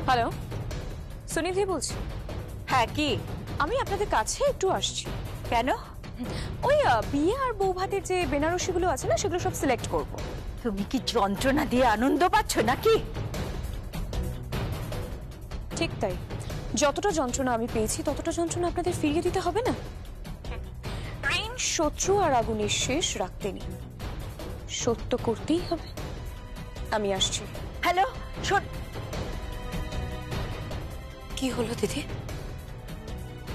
Hello, Sunidhi বলছি। হ্যাঁ, কি? আমি আপনাদের কাছে একটু আসছি। কেন? ওই বিয়ে আর বউ ভাতের যে বেনারসিগুলো আছে না, সেগুলো সব সিলেক্ট করব। তুমি কি যন্ত্রণা দিয়ে আনন্দ পাচ্ছ নাকি? ঠিক তাই, যতটা যন্ত্রণা আমি পেয়েছি ততটা যন্ত্রণা আপনাদের ফিরিয়ে দিতে হবে না। ঋণ, শত্রু আর আগুনের শেষ রাখতে নেই, সত্য করতেই হবে। আমি আসছি। হ্যালো, শোন। কি হলো দিদি?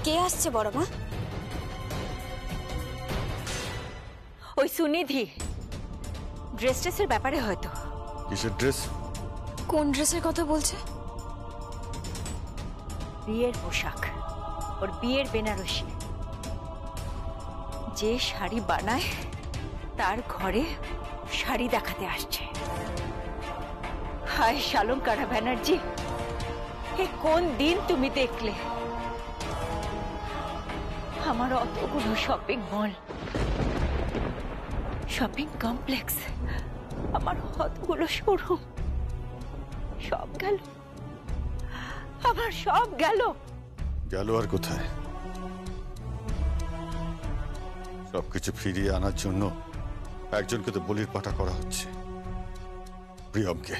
কে আসছে বড় মা? ওই সুনিধি, ড্রেসের ব্যাপারে হয়তো। কিসের ড্রেস? কোন ড্রেসের কথা বলছে? বিয়ের পোশাক, ওর বিয়ের বেনারসি। যে শাড়ি বানায় তার ঘরে শাড়ি দেখাতে আসছে। হায় শালঙ্কারা ব্যানার্জি, এ কোন দিন তুমি দেখলে? আমার অতগুলো শপিং মল, শপিং কমপ্লেক্স, আমার অতগুলো শোরুম, সব গেল। আমার সব গেল। গেল আর কোথায়? সবকিছু ফিরিয়ে আনার জন্য একজনকে তো বলির পাঠা করা হচ্ছে, প্রিয়মকে।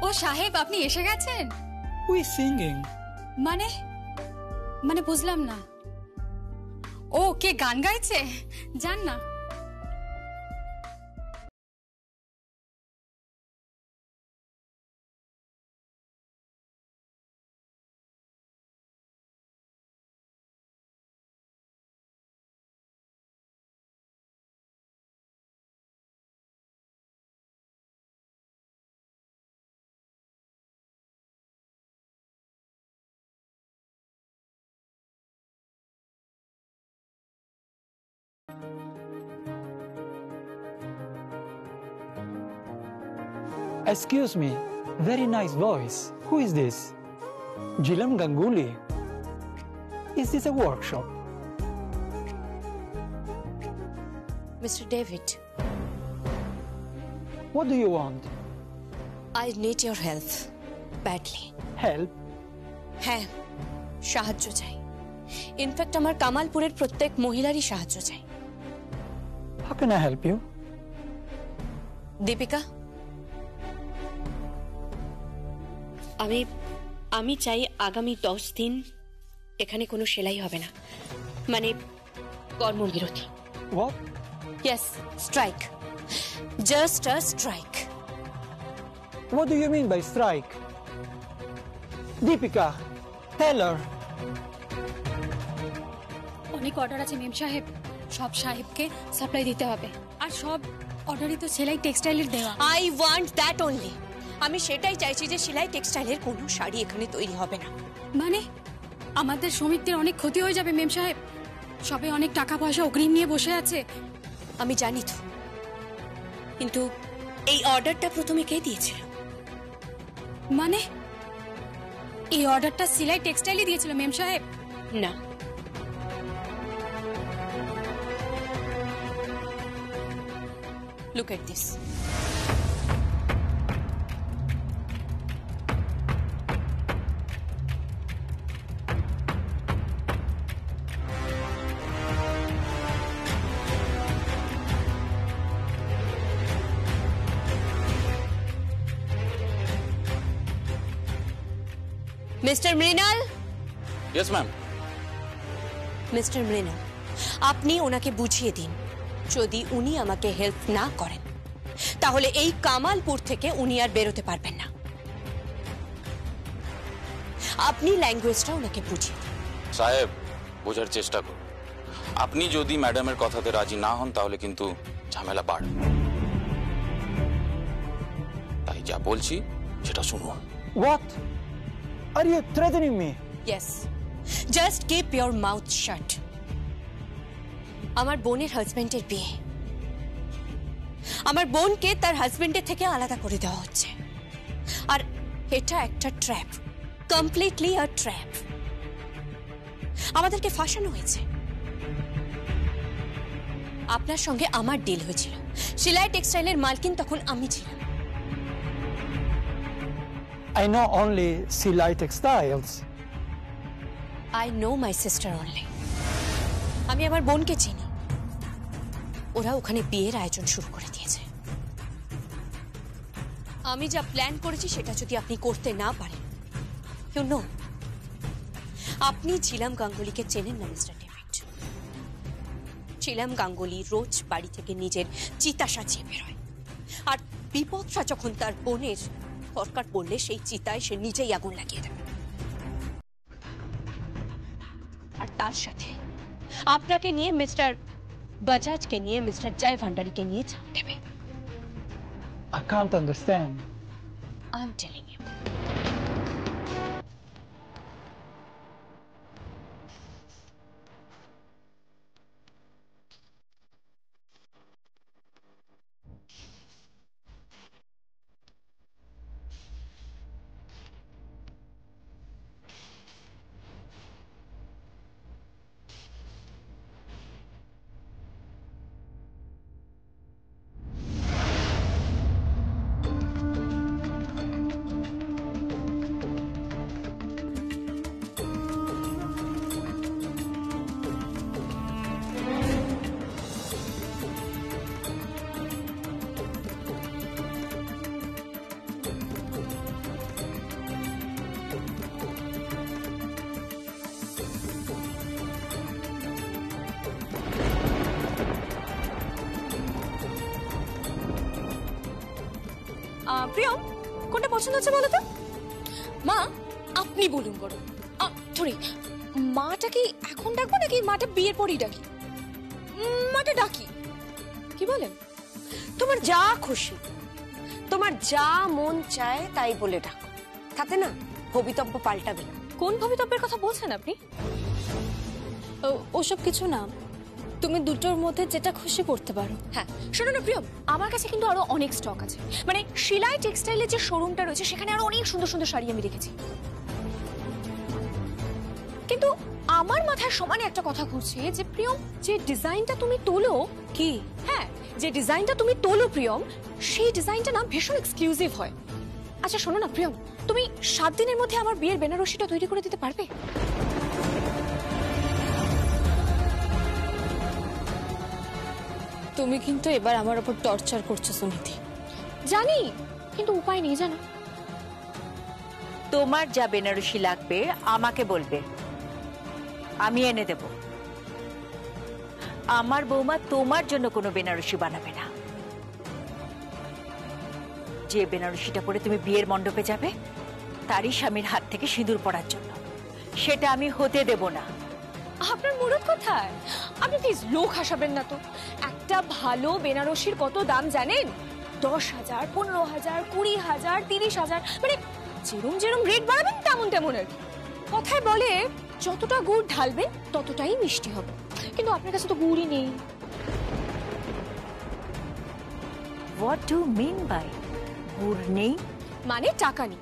ও সাহেব, আপনি এসে গেছেন? Who is singing? মানে মানে বুঝলাম না। ও কে গান গাইছে? জান না। Excuse me, very nice voice. Who is this? Jilam Ganguly. Is this a workshop? Mr. David, What do you want? I need your help badly. Help? হ্যাঁ, সাহায্য চাই। ইনফ্যাক্ট আমার কামালপুরের প্রত্যেক মহিলারই সাহায্য চাই। How can I help you? Deepika, আমি চাই আগামী 10 দিন এখানে কোনো সেলাই হবে না, মানে কর্মবিরতি। What? Yes, strike, just a strike. What do you mean by strike? Deepika, tell her. অনেক অর্ডার আছে মেম সাহেব, সব সাহেবকে সাপ্লাই দিতে হবে। আর সব অর্ডারই তো সেলাই টেক্সটাইলের দেওয়া। I want that only. আমি সেটাই চাইছি যে সেলাই টেক্সটাইলের কোনো শাড়ি এখানে তৈরি হবে না। মানে আমাদের শ্রমিকদের অনেক ক্ষতি হয়ে যাবে মেম সাহেব, সবে অনেক টাকা পয়সা অগ্রিম নিয়ে বসে আছে। আমি জানি তো, কিন্তু এই অর্ডারটা প্রথমে কে দিয়েছিল? মানে এই অর্ডারটা সেলাই টেক্সটাইলই দিয়েছিল মেম সাহেব? না, look at this. Mr. Mrinal. Yes, ma'am. Mister Mrinal, আপনি ওনাকে বুঝিয়ে দিন, যদি উনি আমাকে হেল্প না করেন তাহলে এই কামালপুর থেকে উনি আর বেরোতে পারবেন না। আপনি ল্যাঙ্গুয়েজটা ওনাকে বুঝিয়ে দিন। সাহেব, বোঝার চেষ্টা করুন। আপনি যদি ম্যাডামের কথাতে রাজি না হন তাহলে কিন্তু ঝামেলা বাড়বে। বলছি সেটা শুনুন। What? Are you threatening me? Yes, just keep your mouth শাট। আমার বোনের হাজবেন্ডের বিয়ে, আমার বোনকে তার হাজবেন্ডের থেকে আলাদা করে দেওয়া হচ্ছে, আর এটা একটা ট্র্যাপ, কমপ্লিটলি আ ট্র্যাপ। আমাদেরকে ফাঁসানো হয়েছে। আপনার সঙ্গে আমার ডিল হয়েছিল, শিলাই টেক্সটাইলের মালকিন তখন আমি ছিলাম। I know only Silai Textiles. I know my sister only. আমি আমার বোনকে চিনি। ওরা ওখানে বিয়ের আয়োজন শুরু করে দিয়েছে। আমি যা প্ল্যান করেছি সেটা যদি আপনি করতে না পারেন, ইউ নো, আপনি ঝিলাম গাঙ্গুলিকে চেনেন না মিস্টার ডেভিড। ঝিলাম গাঙ্গুলি রোজ বাড়ি থেকে নিজের চিতা সাজিয়ে বেরোয়, আর বিপদটা যখন তার বোনের দরকার পড়লে সেই চিতায় সে নিজেই আগুন লাগিয়ে দেবে। আর তার সাথে আপনাকে নিয়ে মিস্টার বাজাজকে নিয়ে মিস্টার জয় ভান্ডারীকে নিয়ে ছাড় দেবে। I can't understand. I am telling you. Priyam, কোনটা পছন্দ হচ্ছে বলো তো? মা, আপনি বলুন বড়। সরি, মাটা কি এখন ডাকবো নাকি মাটা বিয়ের পরেই ডাকি? মাটা ডাকি, কি বলেন? তোমার যা খুশি, তোমার যা মন চায় তাই বলে ডাকো, তাতে না ভবিতব্য পাল্টাবে না। কোন ভবিতব্যের কথা বলছেন আপনি? ওসব কিছু না, তুমি দুটোর মধ্যে যেটা খুশি করতে পারো। হ্যাঁ, শোনো না প্রিয়ম, আমার কাছে কিন্তু আরো অনেক স্টক আছে। মানে শিলাই টেক্সটাইলের যে শোরুমটা রয়েছে সেখানে আরো অনেক সুন্দর সুন্দর শাড়ি আমি রেখেছি। কিন্তু আমার মাথায় সমানে একটা কথা ঘুরছে যে প্রিয়ম, যে ডিজাইনটা তুমি তোলো, কি হ্যাঁ, যে ডিজাইনটা তুমি তোলো প্রিয়ম, সেই ডিজাইনটা না ভীষণ এক্সক্লুসিভ হয়। আচ্ছা শোনো না প্রিয়ম, তুমি 7 দিনের মধ্যে আমার বিয়ের বেনারসিটা তৈরি করে দিতে পারবে? তুমি কিন্তু এবার আমার উপর টর্চার করছো সুনিধি। জানি, কিন্তু উপায় নেই জানো। তোমার যা বেনারসি লাগবে আমাকে বলবে, আমি এনে দেব। আমার বৌমা তোমার জন্য কোনো বেনারসি বানাবে না। যে বেনারসিটা পরে তুমি বিয়ের মণ্ডপে যাবে তারই স্বামীর হাত থেকে সিঁদুর পড়ার জন্য, সেটা আমি হতে দেব না। আপনার মুরত কোথায়? আপনি প্লিজ লোক হাসাবেন না তো। একটা ভালো বেনারসির কত দাম জানেন? 10,000, 15,000, 20,000, 30,000, মানে যেরম যেরম রেট বাড়াবেন তেমন তেমন আর কি। কথায় বলে যতটা গুড় ঢালবেন ততটাই মিষ্টি হবে, কিন্তু আপনার কাছে তো গুড়ই নেই। হোয়াট ডু মিন বাই গুড় নেই? মানে টাকা নেই।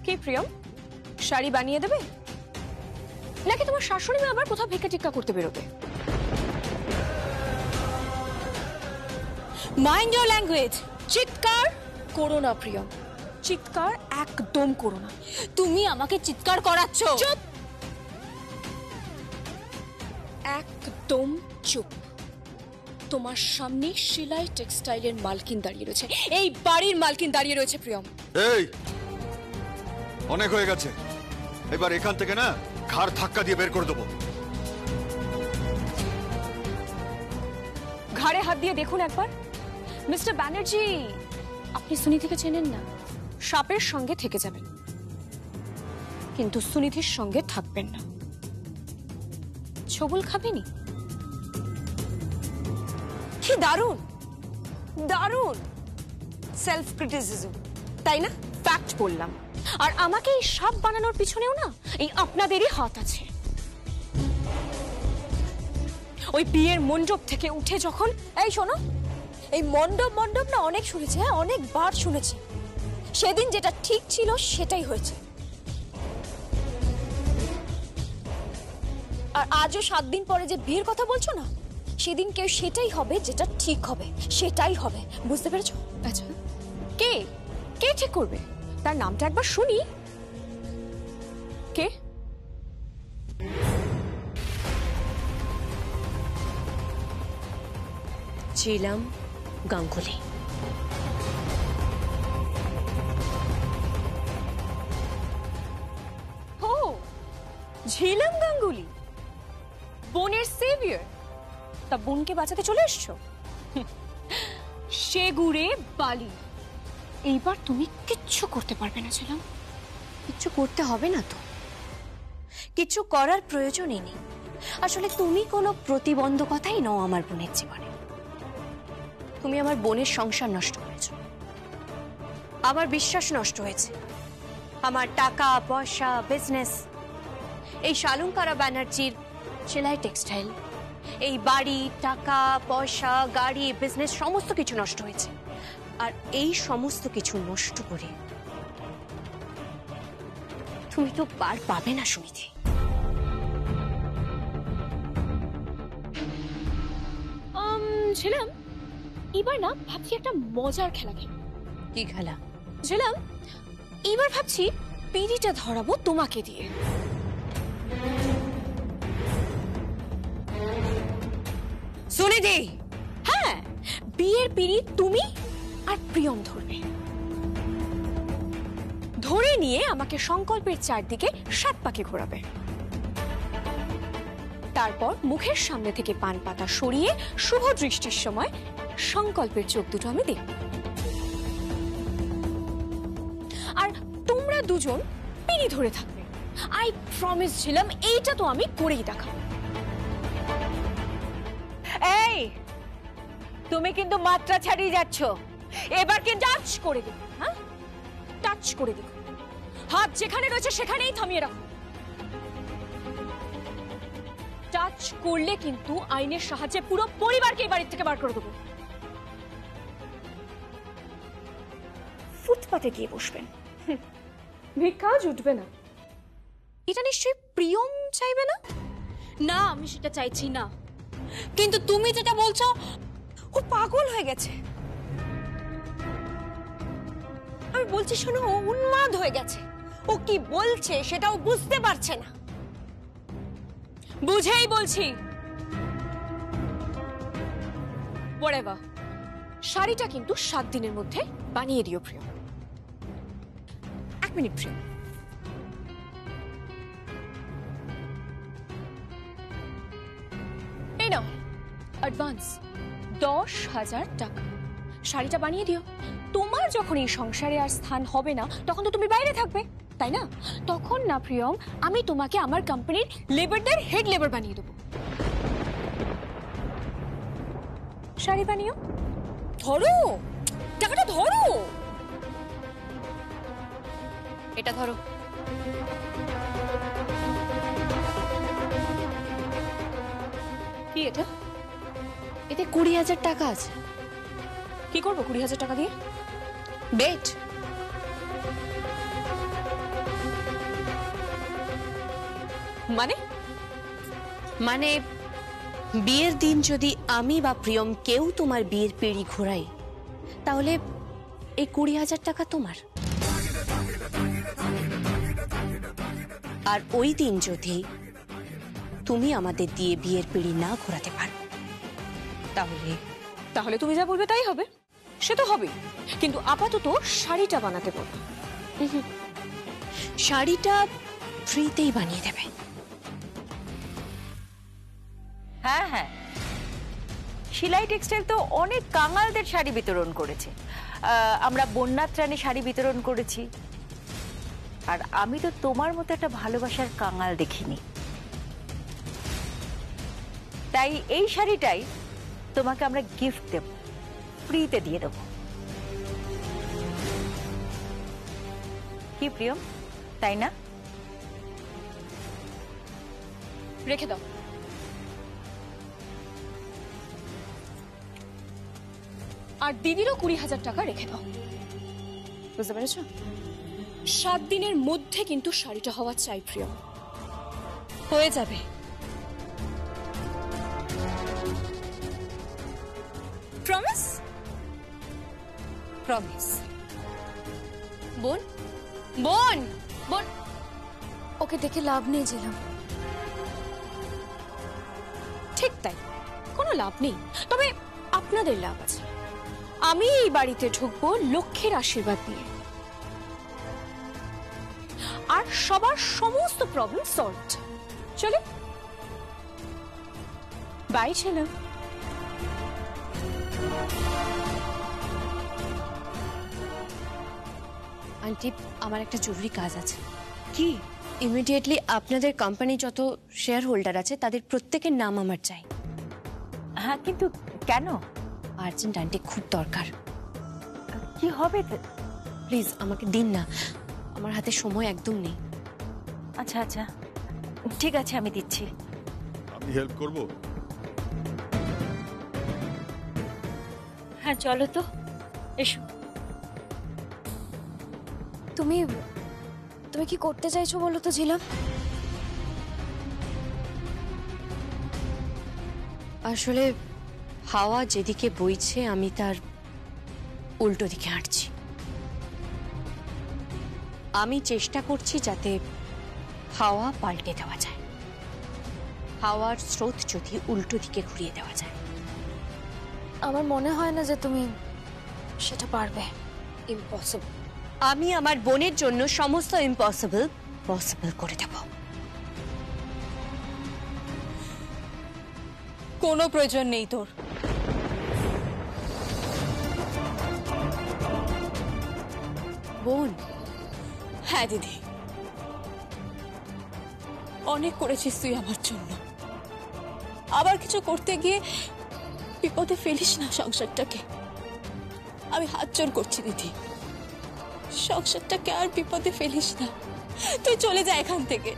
কি প্রিয়ম, শাড়ি বানিয়ে দেবে নাকি তোমার শাশুড়ি মা আবার কোথাও ভিক্ষা টিক্কা করতে বেরোবে? Mind your language. চিৎকার করো না প্রিয়ম, চিৎকার একদম করো না। তুমি আমাকে চিৎকার করাচ্ছ। চুপ, একদম চুপ। তোমার সামনে শিলাই টেক্সটাইলের মালকিন দাঁড়িয়ে রয়েছে, এই বাড়ির মালকিন দাঁড়িয়ে রয়েছে প্রিয়ম। এই অনেক হয়ে গেছে, এবার এখান থেকে না ঘাড় ধাক্কা দিয়ে বের করে দেবো। ঘাড়ে হাত দিয়ে দেখুন একবার। মিস্টার ব্যানার্জি, আপনি সুনিধিকে চেনেন না। সাপের সঙ্গে থেকে যাবেন, কিন্তু সুনিধির সঙ্গে থাকবেন না। ছবল খাবেনি? কি দারুণ, দারুণ সেলফ ক্রিটিসিজম, তাই না? ফ্যাক্ট বললাম। আর আমাকে এই সাপ বানানোর পিছনেও না এই আপনাদেরই হাত আছে। ওই বিয়ের মণ্ডপ থেকে উঠে যখন, এই শোনো, এই মণ্ডপ মণ্ডপ না অনেক শুনেছি, হ্যাঁ অনেকবার শুনেছি। সেদিন যেটা ঠিক ছিল সেটাই হয়েছে। আর আজও 7 দিন পরে যে বিয়ের কথা বলছো না, সেদিন কেউ সেটাই হবে যেটা ঠিক হবে, সেটাই হবে, বুঝতে পেরেছো? আচ্ছা, কে কে ঠিক করবে? তার নামটা একবার শুনি। কে? ঝিলাম গাঙ্গুলি। ও, ঝিলাম গাঙ্গুলি, বোনের সেভিয়ার। তা বোনকে বাঁচাতে চলে এসছো? সে গুড়ে বালি। এইবার তুমি কিচ্ছু করতে পারবে না ঝিলাম। কিচ্ছু করতে হবে না তো, কিচ্ছু করার প্রয়োজনই নেই। আসলে তুমি কোনো প্রতিবন্ধকতাই নও আমার বোনের জীবনে। তুমি আমার বোনের সংসার নষ্ট করেছো, আমার বিশ্বাস নষ্ট হয়েছে, আমার টাকা পয়সা, বিজনেস, এই শালুঙ্কারা ব্যানার্জির সেলাই টেক্সটাইল, এই বাড়ি, টাকা পয়সা, গাড়ি, বিজনেস সমস্ত কিছু নষ্ট হয়েছে। আর এই সমস্ত কিছু নষ্ট করে তুমি তো পার পাবে না সুমিতি। ঝিলাম, এবার না ভাবছি একটা মজার খেলা খেলি। কি খেলা? ঝিলাম, এবার ভাবছি পিড়িটা ধরাবো তোমাকে দিয়ে। শুনে দে। হ্যাঁ, বিয়ের পিড়ি তুমি আর প্রিয়ম ধরবে। ধরে নিয়ে আমাকে সংকল্পের চারদিকে 7 পাকে ঘোরাবে। তারপর মুখের সামনে থেকে পান পাতা সরিয়ে শুভ দৃষ্টির সময় সংকল্পের চোখ দুটো আমি দেখব। আর তোমরা দুজন পিড়ি ধরে থাকবে। আই প্রমিস ছিলাম, এইটা তো আমি করেই দেখাবো। এই, তুমি কিন্তু মাত্রা ছাড়িয়ে যাচ্ছ। এবার কিন্তু টাচ করে দেব, হ্যাঁ টাচ করে দেব। হাত যেখানে রয়েছে সেখানেই থামিয়ে রাখো। টাচ করলে কিন্তু আইনের সাহায্যে পুরো পরিবারকে এই বাড়ি থেকে বার করে দেবো। ফুটপাতে গিয়ে বসবেন, ভিক্ষা জুটবে না। এটা নিশ্চয়ই প্রিয়ম চাইবে না? না আমি সেটা চাইছি না, কিন্তু তুমি যেটা বলছো ও পাগল হয়ে গেছে। আমি বলছি শোনো, ও উন্মাদ হয়ে গেছে। ও কি বলছে সেটাও বুঝতে পারছে না। বুঝেই বলছি। whatever, শাড়িটা কিন্তু 7 দিনের মধ্যে বানিয়ে দিও প্রিয়। 1 মিনিট প্রিয়। এই নাও অ্যাডভান্স 10,000 টাকা। শাড়িটা বানিয়ে দিও। তোমার যখন এই সংসারে আর স্থান হবে না, তখন তো তুমি বাইরে থাকবে, তাই না? তখন না প্রিয়ম, আমি তোমাকে আমার কোম্পানির লেবারদের হেড লেবার বানিয়ে দেবো। শাড়ি বানিও। ধরো টাকাটা, ধরো। এটা ধরো। কি এটা? এতে 20,000 টাকা আছে। কি করবো 20,000 টাকা দিয়ে? বেট। মানে? মানে বিয়ের দিন যদি আমি বা প্রিয়ম কেউ তোমার বিয়ের পিড়ি ঘোরাই, তাহলে এই 20,000 টাকা তোমার। আর ওই দিন যদি তুমি আমাদের দিয়ে বিয়ের পিড়ি না ঘোরাতে পারো, তাহলে তুমি যা বলবে তাই হবে। সে তো হবে, কিন্তু আপাতত শাড়িটা বানাতে বলো। শাড়িটা ফ্রিতেই বানিয়ে দেবে। হ্যাঁ হ্যাঁ, সেলাই টেক্সটাইল তো অনেক কাঙালদের শাড়ি বিতরণ করেছে। আমরা বন্যাত্রাণী শাড়ি বিতরণ করেছি। আর আমি তো তোমার মতো একটা ভালোবাসার কাঙাল দেখিনি। তাই এই শাড়িটাই তোমাকে আমরা গিফট দেব, ফ্রিতে দিয়ে দেবো। কি প্রিয়ম, তাই না? রেখে দাও। আর দিদিরও 20,000 টাকা রেখে দাও। বুঝতে পেরেছ? 7 দিনের মধ্যে কিন্তু শাড়িটা হওয়া চাই প্রিয়। হয়ে যাবে। প্রমিস? প্রমিস। বোন, বোন, বোন। ওকে দেখে লাভ নেই ঝিলাম। ঠিক তাই, কোনো লাভ নেই। তবে আপনাদের লাভ আছে। আমি এই বাড়িতে ঢুকবো লক্ষ্মীর আশীর্বাদ নিয়ে, আর সবার সমস্ত প্রবলেম সলভড। চলে বাই ছিলাম। আন্টি, আমার একটা জরুরি কাজ আছে। কি? ইমিডিয়েটলি আপনাদের কোম্পানি যত শেয়ার হোল্ডার আছে তাদের প্রত্যেকের নাম আমার চাই। হ্যাঁ, কিন্তু কেন? আর্জেন্ট আন্টি, খুব দরকার। কি হবে? প্লিজ আমাকে দিন না, আমার হাতে সময় একদম নেই। আচ্ছা আচ্ছা, ঠিক আছে, আমি দিচ্ছি। আমি হেল্প করব। হ্যাঁ চলো তো, এসো। তুমি কি করতে চাইছো বলো তো ঝিলাম? আসলে হাওয়া যেদিকে বইছে আমি তার উল্টো দিকে হাঁটছি। আমি চেষ্টা করছি যাতে হাওয়া পাল্টে দেওয়া যায়, হাওয়ার স্রোত যদি উল্টো দিকে ঘুরিয়ে দেওয়া যায়। আমার মনে হয় না যে তুমি সেটা পারবে। ইম্পসিবল। আমি আমার বোনের জন্য সমস্ত ইম্পসিবল পসিবল করে দেব। কোনো প্রয়োজন নেই তোর। বোন, হ্যাঁ দিদি, অনেক করেছিস তুই আমার জন্য। আবার কিছু করতে গিয়ে বিপদে ফেলিস না সংসারটাকে। আমি হাত জোর করছি দিদি, সংসারটাকে আর বিপদে ফেলিস না। তুই চলে যা এখান থেকে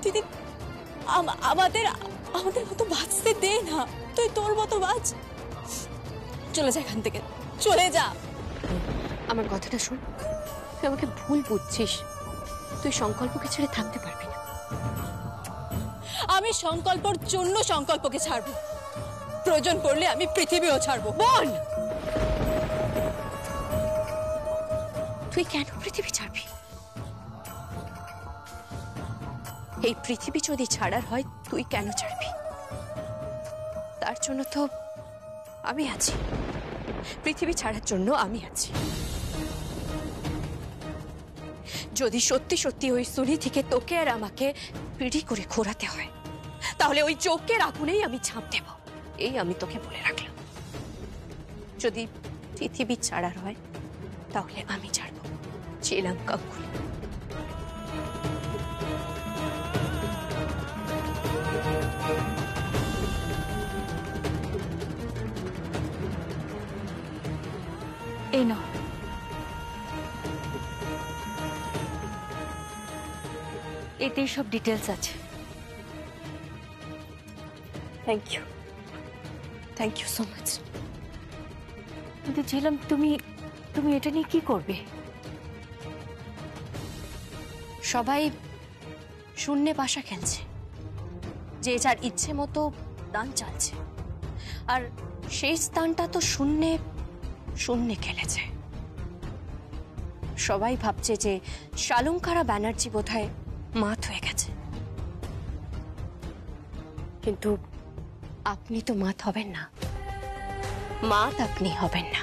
দিদি। আমাদের মতো বাঁচতে দে না। তুই তোর মতো বাঁচ। চলে যা এখান থেকে, চলে যা। আমার কথাটা শোন, তুই আমাকে ভুল বুঝছিস। তুই সংকল্পকে ছেড়ে থাকতে পারবি না। আমি সংকল্পর জন্য সংকল্পকে ছাড়বো, প্রয়োজন পড়লে আমি পৃথিবীও ছাড়বো। বোন, তুই কেন পৃথিবী ছাড়বি? এই পৃথিবী যদি ছাড়ার হয় তুই কেন ছাড়বি? তার জন্য তো আমি আছি। পৃথিবী ছাড়ার জন্য আমি আছি। যদি সত্যি সত্যি ওই সুলি থেকে তোকে আর আমাকে পিড়ি করে ঘোরাতে হয়, তাহলে ওই চোখের আগুনেই আমি ঝাঁপ দেব। এই আমি তোকে বলে রাখলাম। যদি পৃথিবী ছাড়ার হয় তাহলে আমি ছাড়বো। ছিলাম গাঙ্গুলি। এই নাও। এতেই সব ডিটেলস আছে। Thank you, thank you so much. কিন্তু ঝিলাম, তুমি এটা নিয়ে কি করবে? সবাই শূন্যে পাশা খেলছে, যে যার ইচ্ছে মতো দান চালছে, আর সেই স্থানটা তো শূন্যে শূন্যে খেলেছে। সবাই ভাবছে যে শালঙ্কারা ব্যানার্জি বোধহয় মাত হয়ে গেছে, কিন্তু আপনি তো মাত হবেন না। মাত আপনি হবেন না।